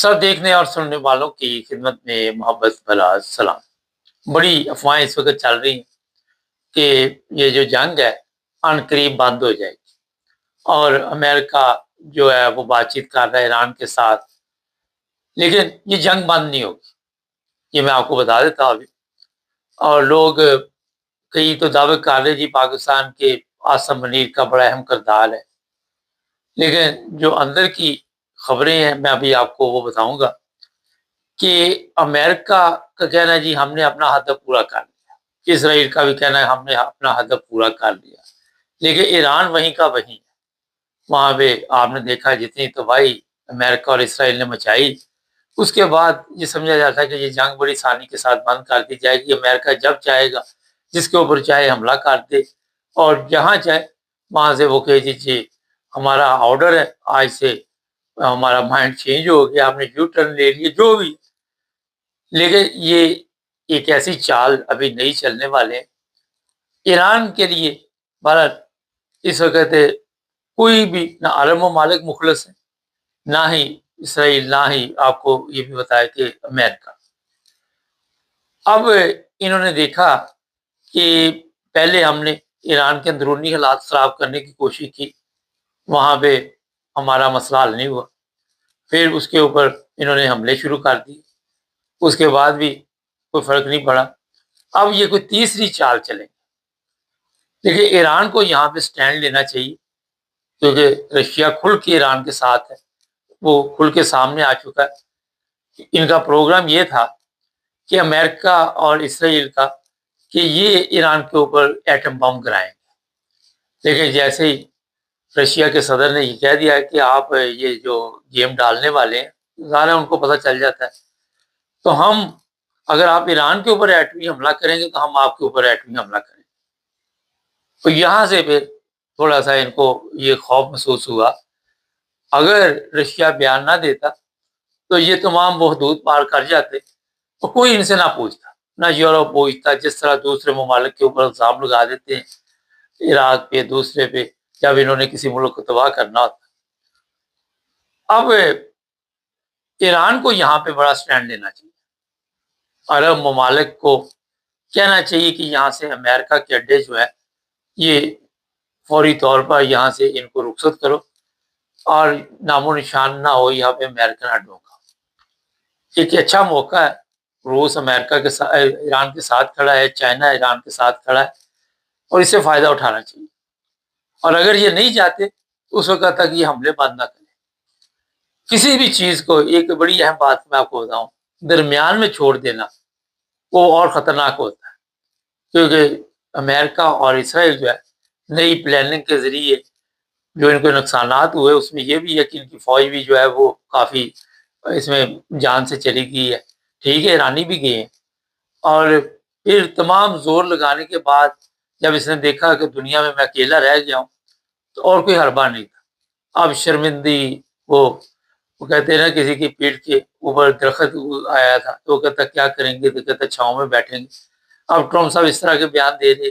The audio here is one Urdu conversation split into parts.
سب دیکھنے اور سننے والوں کی خدمت میں محبت بھلا سلام۔ بڑی افواہیں اس وقت چل رہی ہیں کہ یہ جو جنگ ہے ان قریب بند ہو جائے گی، اور امریکہ جو ہے وہ بات چیت کر رہا ہے ایران کے ساتھ، لیکن یہ جنگ بند نہیں ہوگی، یہ میں آپ کو بتا دیتا ہوں ابھی۔ اور لوگ کئی تو دعوے کر رہے جی پاکستان کے عاصم منیر کا بڑا اہم کردار ہے، لیکن جو اندر کی خبریں ہیں میں ابھی آپ کو وہ بتاؤں گا کہ امریکہ کا کہنا ہے جی ہم نے اپنا ہدف پورا کر لیا، اسرائیل کا بھی کہنا ہے ہم نے اپنا ہدف پورا کر لیا، لیکن ایران وہیں کا وہیں ہے۔ وہاں پہ آپ نے دیکھا جتنی تباہی امریکہ اور اسرائیل نے مچائی، اس کے بعد یہ سمجھا جاتا ہے کہ یہ جنگ بڑی آسانی کے ساتھ بند کر دی جائے گی، امریکہ جب چاہے گا جس کے اوپر چاہے حملہ کر دے، اور جہاں چاہے وہاں سے وہ کہے جی ہمارا آرڈر ہے، آج سے ہمارا مائنڈ چینج ہو گیا، ہم نے یو ٹرن لے لیے جو بھی۔ لیکن یہ ایک ایسی چال ابھی نہیں چلنے والے ہیں ایران کے لیے۔ بہرحال اس وقت کوئی بھی نہ عرب ممالک مخلص ہے، نہ ہی اسرائیل، نہ ہی آپ کو یہ بھی بتایا کہ امریکہ۔ اب انہوں نے دیکھا کہ پہلے ہم نے ایران کے اندرونی حالات خراب کرنے کی کوشش کی، وہاں پہ ہمارا مسئلہ حل نہیں ہوا، پھر اس کے اوپر انہوں نے حملے شروع کر دیے، اس کے بعد بھی کوئی فرق نہیں پڑا۔ اب یہ کوئی تیسری چال چلے، دیکھیے ایران کو یہاں پہ سٹینڈ لینا چاہیے، کیونکہ رشیا کھل کے ایران کے ساتھ ہے، وہ کھل کے سامنے آ چکا ہے۔ ان کا پروگرام یہ تھا کہ امریکہ اور اسرائیل کا کہ یہ ایران کے اوپر ایٹم بم گرائیں گے، لیکن جیسے ہی رشیا کے صدر نے یہ کہہ دیا کہ آپ یہ جو گیم ڈالنے والے ہیں، ظاہر ہے ان کو پتہ چل جاتا ہے، تو ہم اگر آپ ایران کے اوپر ایٹمی حملہ کریں گے تو ہم آپ کے اوپر ایٹمی حملہ کریں گے۔ تو یہاں سے پھر تھوڑا سا ان کو یہ خوف محسوس ہوا، اگر رشیا بیان نہ دیتا تو یہ تمام وہ حدود پار کر جاتے، تو کوئی ان سے نہ پوچھتا، نہ یورپ پوچھتا، جس طرح دوسرے ممالک کے اوپر الزام لگا دیتے ہیں عراق پہ، دوسرے پہ، جب انہوں نے کسی ملک کو تباہ کرنا ہوتا۔ اب ایران کو یہاں پہ بڑا سٹینڈ لینا چاہیے، عرب ممالک کو کہنا چاہیے کہ یہاں سے امریکہ کے اڈے جو ہے یہ فوری طور پر یہاں سے ان کو رخصت کرو، اور نام و نشان نہ ہو یہاں پہ امریکن اڈوں کا۔ ایک اچھا موقع ہے، روس امریکہ کے ساتھ، ایران کے ساتھ کھڑا ہے، چائنا ایران کے ساتھ کھڑا ہے، اور اس سے فائدہ اٹھانا چاہیے۔ اور اگر یہ نہیں چاہتے اس وقت تک یہ حملے بند نہ کریں۔ کسی بھی چیز کو، ایک بڑی اہم بات میں آپ کو بتاؤں، درمیان میں چھوڑ دینا وہ اور خطرناک ہوتا ہے، کیونکہ امریکہ اور اسرائیل جو ہے نئی پلاننگ کے ذریعے جو ان کو نقصانات ہوئے، اس میں یہ بھی ہے کہ ان کی فوج بھی جو ہے وہ کافی اس میں جان سے چلی گئی ہے، ٹھیک ہے ایرانی بھی گئے ہیں، اور پھر تمام زور لگانے کے بعد جب اس نے دیکھا کہ دنیا میں اکیلا رہ گیا ہوں تو اور کوئی حربہ نہیں تھا، اب شرمندی، وہ کہتے ہیں نا کسی کی پیٹھ کے اوپر درخت آیا تھا تو وہ کہتا کیا کریں گے، تو کہتا چھاؤں میں بیٹھیں گے۔ اب ٹرمپ صاحب اس طرح کے بیان دے رہے،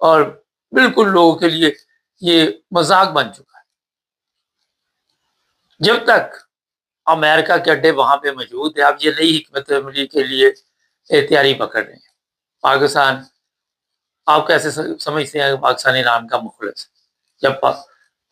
اور بالکل لوگوں کے لیے یہ مذاق بن چکا ہے۔ جب تک امریکہ کے اڈے وہاں پہ موجود ہے، اب یہ نئی حکمت عملی کے لیے تیاری پکڑ رہے ہیں۔ پاکستان، آپ کیسے سمجھتے ہیں کہ پاکستان ایران کا مخلص ہے؟ جب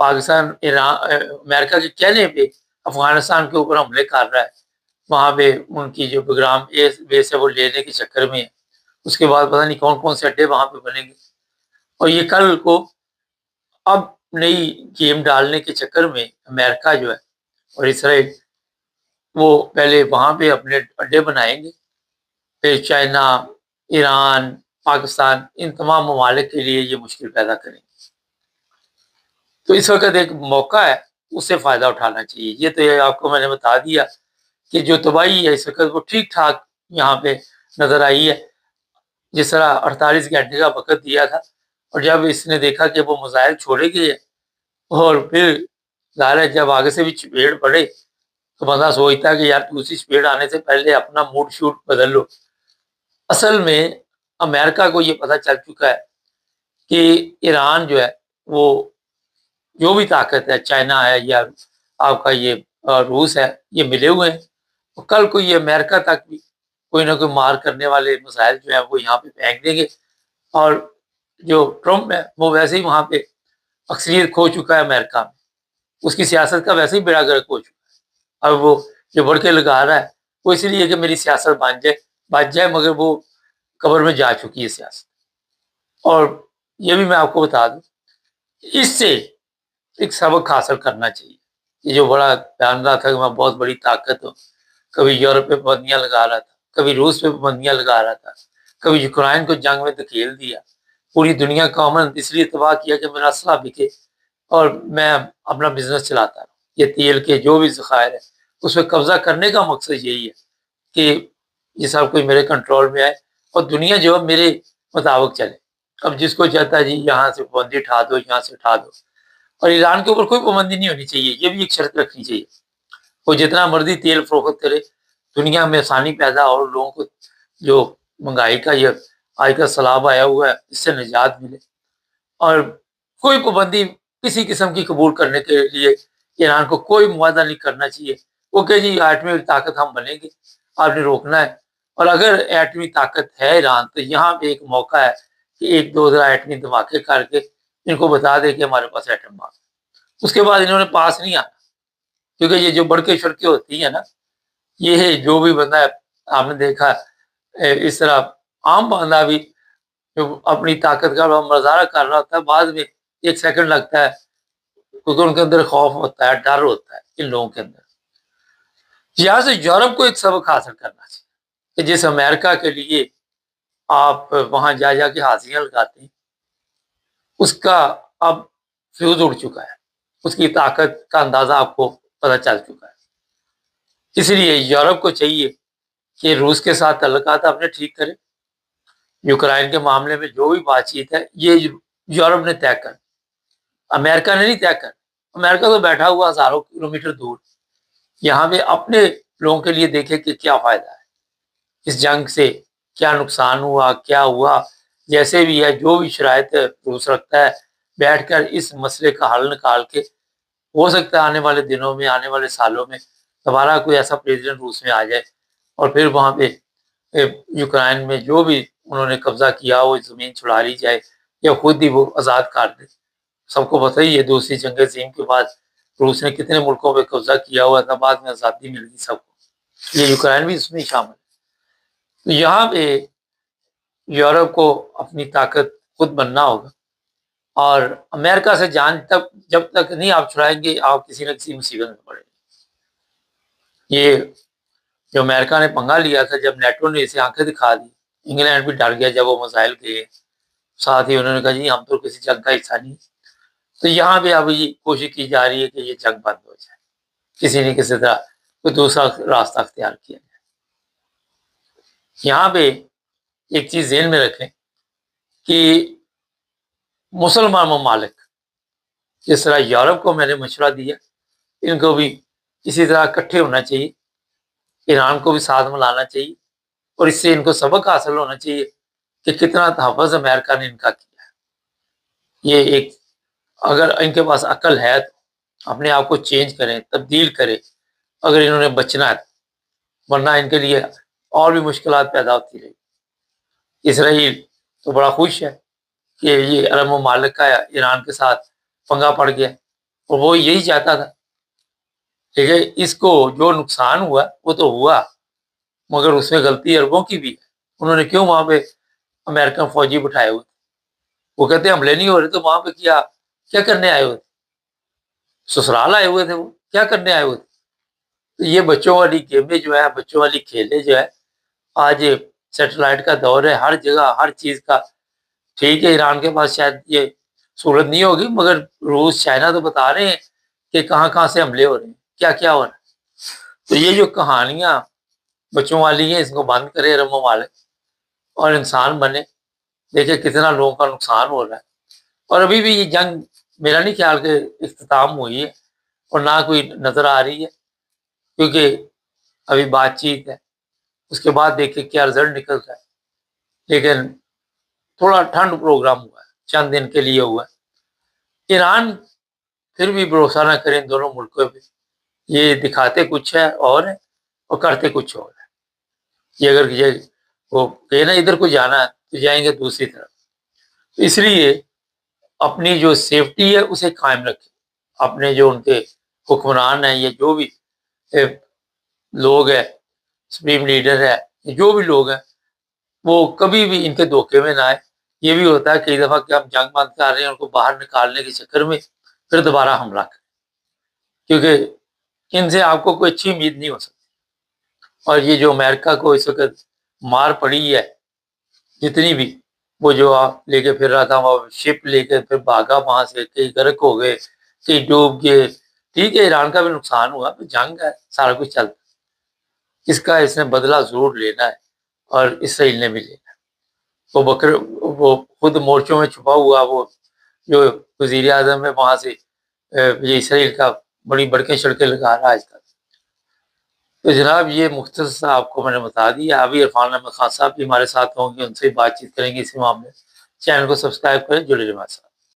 پاکستان امریکہ کے کہنے پہ افغانستان کے اوپر حملے کر رہا ہے، وہاں پہ ان کی جو پروگرام بیس ہے وہ لینے کے چکر میں ہے، اس کے بعد پتہ نہیں کون کون سے اڈے وہاں پہ بنیں گے، اور یہ کل کو اب نئی گیم ڈالنے کے چکر میں امریکہ جو ہے اور اسرائیل وہ پہلے وہاں پہ اپنے اڈے بنائیں گے، پھر چائنا، ایران، پاکستان، ان تمام ممالک کے لیے یہ مشکل پیدا کریں گے۔ تو اس وقت ایک موقع ہے، اس سے فائدہ اٹھانا چاہیے۔ یہ تو آپ کو میں نے بتا دیا کہ جو تباہی ہے اس وقت وہ ٹھیک ٹھاک یہاں پہ نظر آئی ہے، جس طرح 48 گھنٹے کا وقت دیا تھا، اور جب اس نے دیکھا کہ وہ میزائل چھوڑے گئے اور پھر ظاہر ہے جب آگے سے بھی چپیڑ پڑے تو بندہ سوچتا ہے کہ یار دوسری چپیڑ آنے سے پہلے اپنا موڈ شوٹ بدل لو۔ اصل میں امریکہ کو یہ پتہ چل چکا ہے کہ ایران جو ہے وہ جو بھی طاقت ہے، چائنا ہے یا آپ کا یہ روس ہے، یہ ملے ہوئے ہیں، کل کو یہ امریکہ تک بھی کوئی نہ کوئی مار کرنے والے مسائل جو ہیں وہ یہاں پہ پھینک دیں گے، اور جو ٹرمپ ہے وہ ویسے ہی وہاں پہ اکثریت کھو چکا ہے امریکہ میں، اس کی سیاست کا ویسے ہی بیڑا گرک ہو چکا ہے۔ اب وہ جو بڑھ کے لگا رہا ہے وہ اس لیے کہ میری سیاست بچ جائے، مگر وہ قبر میں جا چکی ہے سیاست۔ اور یہ بھی میں آپ کو بتا دوں، اس سے ایک سبق حاصل کرنا چاہیے۔ یہ جو بڑا جان رہا تھا کہ میں بہت بڑی طاقت ہوں، کبھی یورپ پہ پابندیاں لگا رہا تھا، کبھی روس پہ پابندیاں لگا رہا تھا، کبھی یوکرائن کو جنگ میں دھکیل دیا، پوری دنیا کا امن اس لیے تباہ کیا کہ میرا اسلحہ بکے اور میں اپنا بزنس چلاتا رہا۔ یہ تیل کے جو بھی ذخائر ہے اس پہ قبضہ کرنے کا مقصد یہی ہے کہ یہ سب کوئی میرے کنٹرول میں آئے اور دنیا جو ہے میرے مطابق چلے۔ اب جس کو چاہتا ہے جی یہاں سے پابندی اٹھا دو، یہاں سے اٹھا دو، اور ایران کے اوپر کوئی پابندی نہیں ہونی چاہیے، یہ بھی ایک شرط رکھنی چاہیے۔ وہ جتنا مرضی تیل فروخت کرے، دنیا میں آسانی پیدا اور لوگوں کو جو مہنگائی کا یہ آج کا سیلاب آیا ہوا ہے اس سے نجات ملے، اور کوئی پابندی کسی قسم کی قبول کرنے کے لیے ایران کو کوئی معاہدہ نہیں کرنا چاہیے۔ وہ کہ جی ایٹمی طاقت ہم بنیں گے، آپ نے روکنا ہے۔ اور اگر ایٹمی طاقت ہے ایران تو یہاں پہ ایک موقع ہے کہ ایک دو ایٹمی دھماکے کر کے ان کو بتا دے کہ ہمارے پاس ایٹم بم۔ اس کے بعد انہوں نے پاس نہیں آنا، کیونکہ یہ جو بڑکے شڑکے ہوتی ہیں نا، یہ جو بھی بندہ ہے آپ نے دیکھا اس طرح عام بندہ بھی جو اپنی طاقت کا مظاہرہ کر رہا ہوتا ہے، بعد میں ایک سیکنڈ لگتا ہے کیونکہ ان کے اندر خوف ہوتا ہے، ڈر ہوتا ہے ان لوگوں کے اندر۔ یہاں سے یورپ کو ایک سبق حاصل کرنا چاہیے کہ جس امریکہ کے لیے آپ وہاں جا کے حاضریاں لگاتے ہیں، اس کا اب فیوز اڑ چکا ہے، اس کی طاقت کا اندازہ آپ کو پتہ چل چکا ہے۔ اس لیے یورپ کو چاہیے کہ روس کے ساتھ تعلقات اپنے ٹھیک کرے، یوکرائن کے معاملے میں جو بھی بات چیت ہے یہ یورپ نے طے کر، امریکہ نے نہیں طے کر۔ امریکہ تو بیٹھا ہوا ہزاروں کلومیٹر دور، یہاں پہ اپنے لوگوں کے لیے دیکھے کہ کیا فائدہ ہے اس جنگ سے، کیا نقصان ہوا، کیا ہوا، جیسے بھی ہے جو بھی شرائط روس رکھتا ہے بیٹھ کر اس مسئلے کا حل نکال کے، ہو سکتا ہے آنے والے دنوں میں، آنے والے سالوں میں دوبارہ کوئی ایسا پریزیڈنٹ روس میں آ جائے اور پھر وہاں پہ یوکرائن میں جو بھی انہوں نے قبضہ کیا وہ زمین چھڑا لی جائے یا خود ہی وہ آزاد کر دے۔ سب کو پتہ ہی ہے دوسری جنگ عظیم کے بعد روس نے کتنے ملکوں پہ قبضہ کیا ہوا تھا، بعد میں آزادی مل گئی سب کو، یہ یوکرائن بھی اس میں شامل ہے۔ تو یہاں پہ یورپ کو اپنی طاقت خود بننا ہوگا، اور امریکہ سے جان جب تک نہیں آپ چھڑائیں گے آپ کسی نہ کسی مصیبت میں پڑیں گے۔ یہ جو امریکہ نے پنگا لیا تھا جب نیٹو نے اسے آنکھیں دکھا دی، انگلینڈ بھی ڈر گیا جب وہ مسائل گئے، ساتھ ہی انہوں نے کہا جی ہم تو کسی جنگ کا حصہ نہیں۔ تو یہاں پہ اب یہ کوشش کی جا رہی ہے کہ یہ جنگ بند ہو جائے، کسی نہ کسی طرح کوئی دوسرا راستہ اختیار کیا جائے۔ یہاں پہ ایک چیز ذہن میں رکھیں کہ مسلمان ممالک جس طرح یورپ کو میں نے مشورہ دیا، ان کو بھی اسی طرح اکٹھے ہونا چاہیے، ایران کو بھی ساتھ ملانا چاہیے، اور اس سے ان کو سبق حاصل ہونا چاہیے کہ کتنا تحفظ امریکہ نے ان کا کیا ہے۔ یہ ایک اگر ان کے پاس عقل ہے تو اپنے آپ کو چینج کریں، تبدیل کریں اگر انہوں نے بچنا ہے، ورنہ ان کے لیے اور بھی مشکلات پیدا ہوتی رہی۔ اسرائیل تو بڑا خوش ہے کہ یہ عرب ممالک کا ایران کے ساتھ پنگا پڑ گیا، اور وہ یہی چاہتا تھا۔ ٹھیک ہے، اس کو جو نقصان ہوا وہ تو ہوا، مگر اس میں غلطی عربوں کی بھی ہے۔ انہوں نے کیوں وہاں پہ امریکن فوجی بٹھائے ہوئے تھے؟ وہ کہتے ہیں حملے نہیں ہو رہے تو وہاں پہ کیا کرنے آئے ہوئے تھے؟ سسرال آئے ہوئے تھے، وہ کیا کرنے آئے ہوئے تھے؟ تو یہ بچوں والی گیمیں جو ہے، بچوں والی کھیلیں جو ہے، آج سیٹلائٹ کا دور ہے، ہر جگہ ہر چیز کا۔ ٹھیک ہے ایران کے پاس شاید یہ صورت نہیں ہوگی، مگر روس چائنا تو بتا رہے ہیں کہ کہاں کہاں سے حملے ہو رہے ہیں، کیا کیا ہو رہا ہے۔ تو یہ جو کہانیاں بچوں والی ہیں اس کو بند کرے عرب ممالک اور انسان بنے، دیکھیں کتنا لوگوں کا نقصان ہو رہا ہے۔ اور ابھی بھی یہ جنگ میرا نہیں خیال کہ اختتام ہوئی ہے، اور نہ کوئی نظر آ رہی ہے، کیونکہ ابھی بات چیت ہے، اس کے بعد دیکھیں کیا رزلٹ نکلتا ہے۔ لیکن تھوڑا ٹھنڈ پروگرام ہوا ہے، چند دن کے لیے ہوا ہے۔ ایران پھر بھی بھروسہ نہ کریں دونوں ملکوں پہ، یہ دکھاتے کچھ ہے اور ہے، اور کرتے کچھ اور ہے. یہ اگر یہ وہ کہ نا ادھر کو جانا ہے تو جائیں گے دوسری طرف. اس لیے اپنی جو سیفٹی ہے اسے قائم رکھیں. اپنے جو ان کے حکمران ہیں یا جو بھی لوگ ہیں، سپریم لیڈر ہے، جو بھی لوگ ہیں، وہ کبھی بھی ان کے دھوکے میں نہ آئے. یہ بھی ہوتا ہے کئی دفعہ کہ ہم جنگ بند کر رہے ہیں ان کو باہر نکالنے کے چکر میں پھر دوبارہ حملہ کریں، کیونکہ ان سے آپ کو کوئی اچھی امید نہیں ہو سکتی. اور یہ جو امریکہ کو اس وقت مار پڑی ہے جتنی بھی، وہ جو آپ لے کے پھر رہا تھا، وہ شپ لے کے پھر بھاگا وہاں سے، کئی غرق ہو گئے، کئی ڈوب گئے. ٹھیک ہے ایران کا بھی نقصان ہوا، جنگ ہے، سارا کچھ چلتا. اس کا اس نے بدلہ ضرور لینا ہے اور اسرائیل نے بھی لینا ہے. وہ خود مورچوں میں چھپا ہوا وہ جو وزیر اعظم ہے وہاں سے یہ اسرائیل کا بڑی بڑکیں شڑکیں لگا رہا ہے آج تک. تو جناب یہ مختصر آپ کو میں نے بتا دیا. ابھی عرفان احمد خان صاحب بھی ہمارے ساتھ ہوں گے، ان سے بات چیت کریں گے اسی معاملے. چینل کو سبسکرائب کریں، جڑے رہیں ہمارے ساتھ.